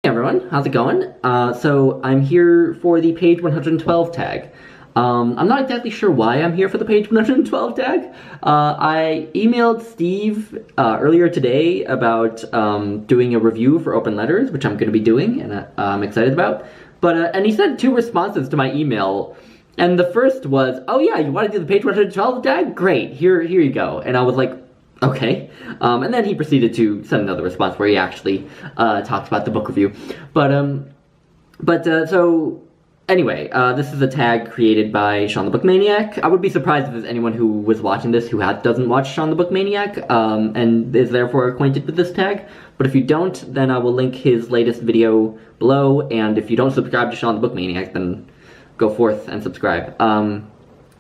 Hey everyone, how's it going? So I'm here for the page 112 tag. I'm not exactly sure why I'm here for the page 112 tag. I emailed Steve earlier today about doing a review for Open Letters, which I'm going to be doing, and I'm excited about. But and he sent two responses to my email, and the first was, "Oh yeah, you want to do the page 112 tag? Great, here you go." And I was like, okay. And then he proceeded to send another response where he actually talks about the book review. So anyway, this is a tag created by Sean the Book Maniac. I would be surprised if there's anyone who was watching this who doesn't watch Sean the Book Maniac and is therefore acquainted with this tag. But if you don't, then I will link his latest video below. And if you don't subscribe to Sean the Book Maniac, then go forth and subscribe.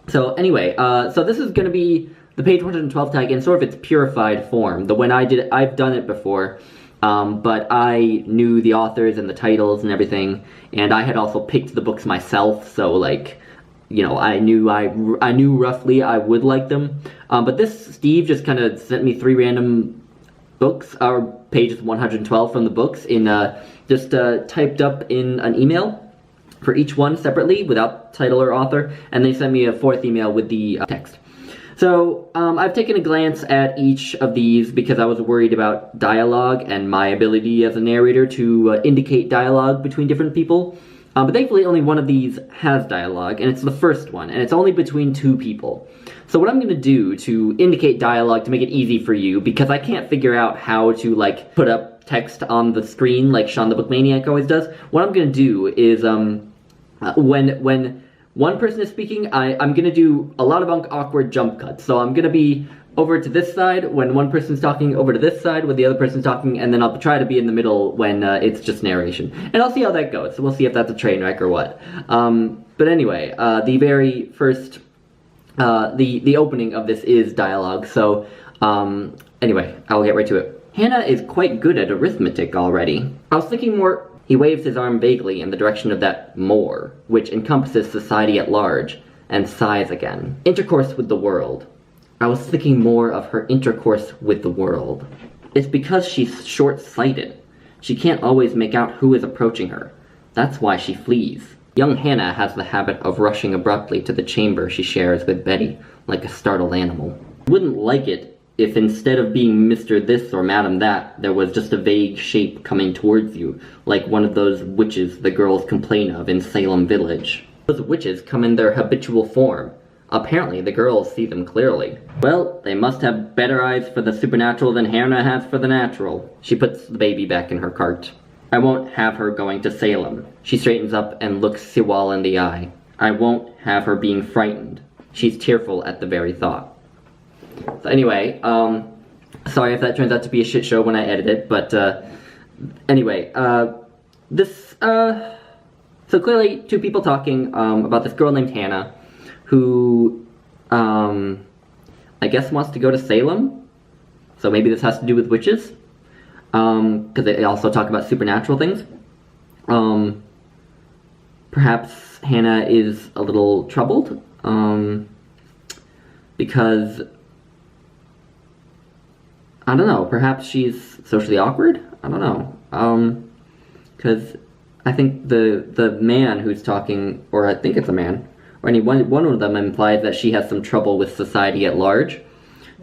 So anyway, so this is going to be the page 112 tag in sort of its purified form. I've done it before, but I knew the authors and the titles and everything, and I had also picked the books myself, so like, you know, I knew roughly I would like them. But this Steve just kind of sent me 3 random books, or pages 112 from the books in just typed up in an email for each one separately without title or author, and they sent me a 4th email with the text. So, I've taken a glance at each of these because I was worried about dialogue and my ability as a narrator to indicate dialogue between different people. But thankfully only one of these has dialogue, and it's the first one, and it's only between 2 people. So what I'm going to do to indicate dialogue to make it easy for you, because I can't figure out how to, like, put up text on the screen like Sean the Book Maniac always does, what I'm going to do is, when one person is speaking, I'm going to do a lot of awkward jump cuts. So I'm going to be over to this side when one person's talking, over to this side when the other person's talking, and then I'll try to be in the middle when it's just narration. And I'll see how that goes. So we'll see if that's a train wreck or what. But anyway, the very first, the opening of this is dialogue. So anyway, I'll get right to it. Hannah is quite good at arithmetic already. I was thinking more... He waves his arm vaguely in the direction of that more, which encompasses society at large, and sighs again. Intercourse with the world. I was thinking more of her intercourse with the world. It's because she's short-sighted. She can't always make out who is approaching her. That's why she flees. Young Hannah has the habit of rushing abruptly to the chamber she shares with Betty, like a startled animal. Wouldn't like it if instead of being Mr. This or Madam That, there was just a vague shape coming towards you, like one of those witches the girls complain of in Salem Village. Those witches come in their habitual form. Apparently the girls see them clearly. Well, they must have better eyes for the supernatural than Hannah has for the natural. She puts the baby back in her cart. I won't have her going to Salem. She straightens up and looks Sewall in the eye. I won't have her being frightened. She's tearful at the very thought. So anyway, sorry if that turns out to be a shit show when I edit it, but anyway, so clearly 2 people talking about this girl named Hannah, who I guess wants to go to Salem, so maybe this has to do with witches, because they also talk about supernatural things. Perhaps Hannah is a little troubled, because I don't know, perhaps she's socially awkward? I don't know. Because I think the man who's talking, or I think it's a man, or one of them implies that she has some trouble with society at large.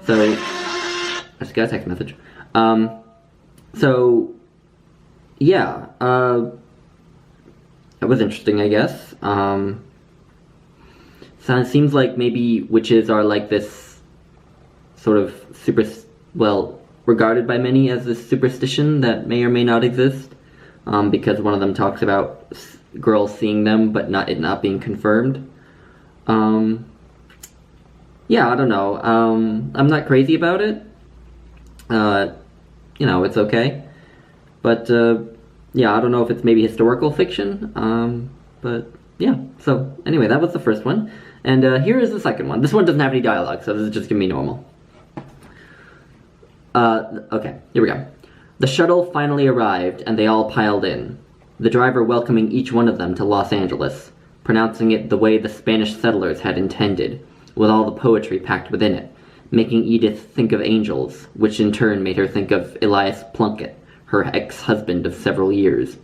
So, I just got a text message. So, yeah, that was interesting, I guess. So it seems like maybe witches are like this sort of regarded by many as this superstition that may or may not exist, because one of them talks about girls seeing them, but it not being confirmed. Yeah, I don't know. I'm not crazy about it. You know, it's okay. But, yeah, I don't know if it's maybe historical fiction, but, yeah. So, anyway, that was the first one. And here is the second one. This one doesn't have any dialogue, so this is just gonna be normal. Okay, here we go. The shuttle finally arrived, and they all piled in, the driver welcoming each one of them to Los Angeles, pronouncing it the way the Spanish settlers had intended, with all the poetry packed within it, making Edith think of angels, which in turn made her think of Elias Plunkett, her ex-husband of several years.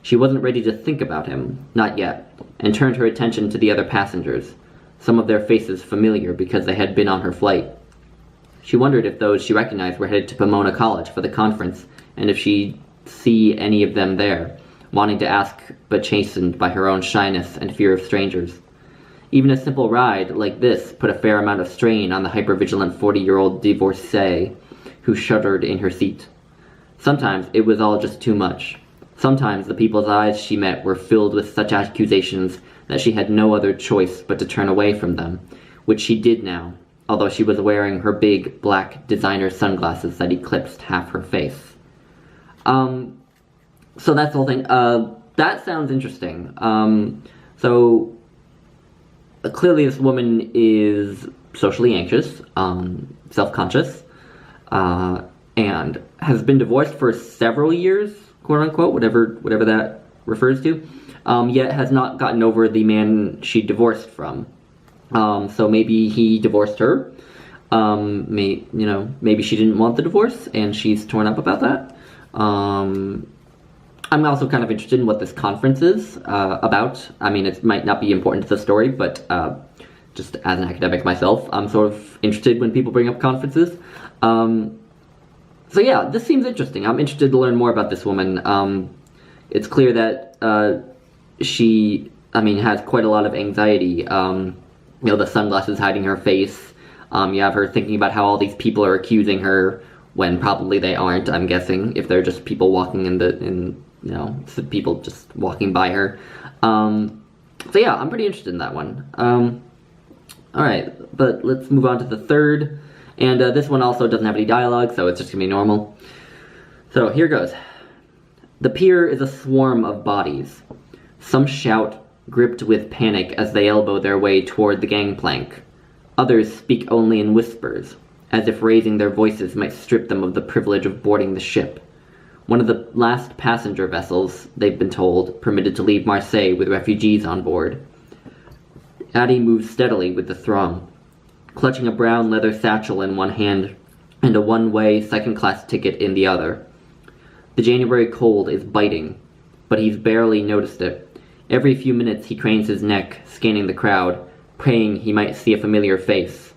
She wasn't ready to think about him, not yet, and turned her attention to the other passengers, some of their faces familiar because they had been on her flight. She wondered if those she recognized were headed to Pomona College for the conference, and if she'd see any of them there, wanting to ask but chastened by her own shyness and fear of strangers. Even a simple ride like this put a fair amount of strain on the hypervigilant 40-year-old divorcee who shuddered in her seat. Sometimes it was all just too much. Sometimes the people's eyes she met were filled with such accusations that she had no other choice but to turn away from them, which she did now, although she was wearing her big, black designer sunglasses that eclipsed half her face. So that's the whole thing. That sounds interesting. Clearly this woman is socially anxious, self-conscious, and has been divorced for several years, quote-unquote, whatever that refers to, yet has not gotten over the man she divorced from. So maybe he divorced her. Maybe she didn't want the divorce, and she's torn up about that. I'm also kind of interested in what this conference is about. I mean, it might not be important to the story, but just as an academic myself, I'm sort of interested when people bring up conferences. So yeah, this seems interesting. I'm interested to learn more about this woman. It's clear that she has quite a lot of anxiety. The sunglasses hiding her face. You have her thinking about how all these people are accusing her when probably they aren't, I'm guessing, if they're just people walking people just walking by her. So yeah, I'm pretty interested in that one. Alright, but let's move on to the third. And this one also doesn't have any dialogue, so it's just gonna be normal. So here goes. The pier is a swarm of bodies. Some shout, gripped with panic as they elbow their way toward the gangplank. Others speak only in whispers, as if raising their voices might strip them of the privilege of boarding the ship. One of the last passenger vessels, they've been told, permitted to leave Marseille with refugees on board. Addie moves steadily with the throng, clutching a brown leather satchel in one hand and a one-way second-class ticket in the other. The January cold is biting, but he's barely noticed it. Every few minutes he cranes his neck, scanning the crowd, praying he might see a familiar face.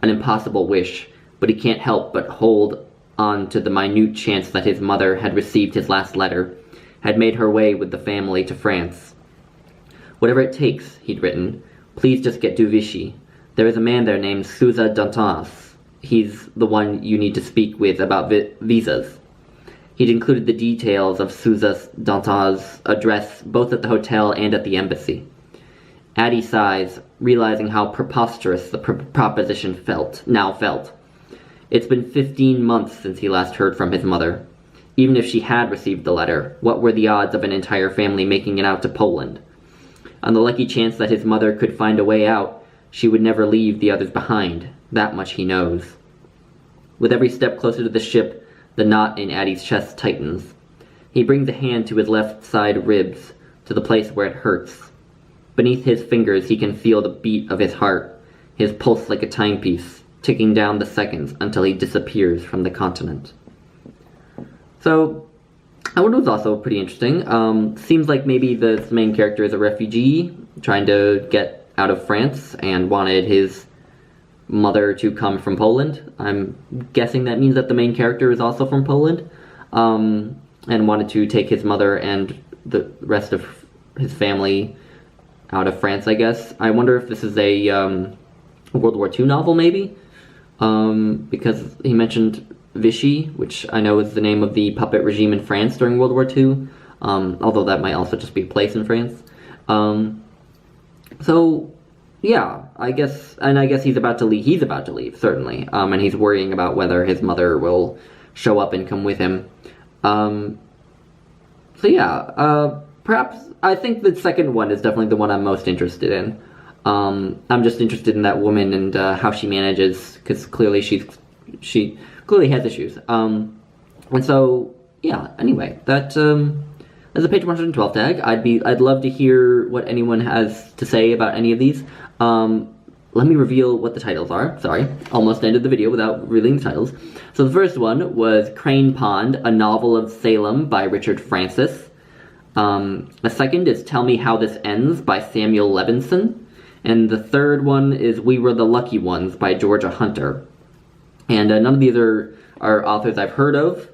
An impossible wish, but he can't help but hold on to the minute chance that his mother had received his last letter, had made her way with the family to France. Whatever it takes, he'd written, please just get to Vichy. There is a man there named Souza Dantas. He's the one you need to speak with about visas. He'd included the details of Souza Dantas' address both at the hotel and at the embassy. Addie sighs, realizing how preposterous the proposition now felt. It's been 15 months since he last heard from his mother. Even if she had received the letter, what were the odds of an entire family making it out to Poland? On the lucky chance that his mother could find a way out, she would never leave the others behind. That much he knows. With every step closer to the ship, the knot in Addie's chest tightens. He brings a hand to his left side ribs, to the place where it hurts. Beneath his fingers he can feel the beat of his heart, his pulse like a timepiece, ticking down the seconds until he disappears from the continent. So, that one was also pretty interesting. Seems like maybe the main character is a refugee, trying to get out of France, and wanted his mother to come from Poland. I'm guessing that means that the main character is also from Poland, and wanted to take his mother and the rest of his family out of France, I guess. I wonder if this is a World War II novel, maybe? Because he mentioned Vichy, which I know is the name of the puppet regime in France during World War II, although that might also just be a place in France. So, yeah, I guess he's about to leave. He's about to leave, certainly, and he's worrying about whether his mother will show up and come with him. So yeah, perhaps, I think the second one is definitely the one I'm most interested in. I'm just interested in that woman and how she manages, because clearly she clearly has issues. And so, yeah, anyway, that's a page 112 tag. I'd love to hear what anyone has to say about any of these. Let me reveal what the titles are. Sorry, almost ended the video without revealing the titles. So the first one was Crane Pond, a novel of Salem by Richard Francis. The second is Tell Me How This Ends by Samuel Levinson. And the third one is We Were the Lucky Ones by Georgia Hunter. And none of these are authors I've heard of.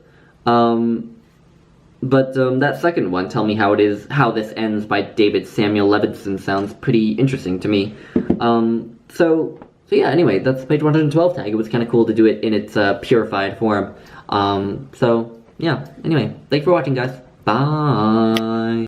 But that second one, Tell Me How This Ends by David Samuel Levinson, sounds pretty interesting to me. So yeah, anyway, that's the page 112 tag. It was kind of cool to do it in its purified form. So yeah, anyway, thanks for watching, guys. Bye!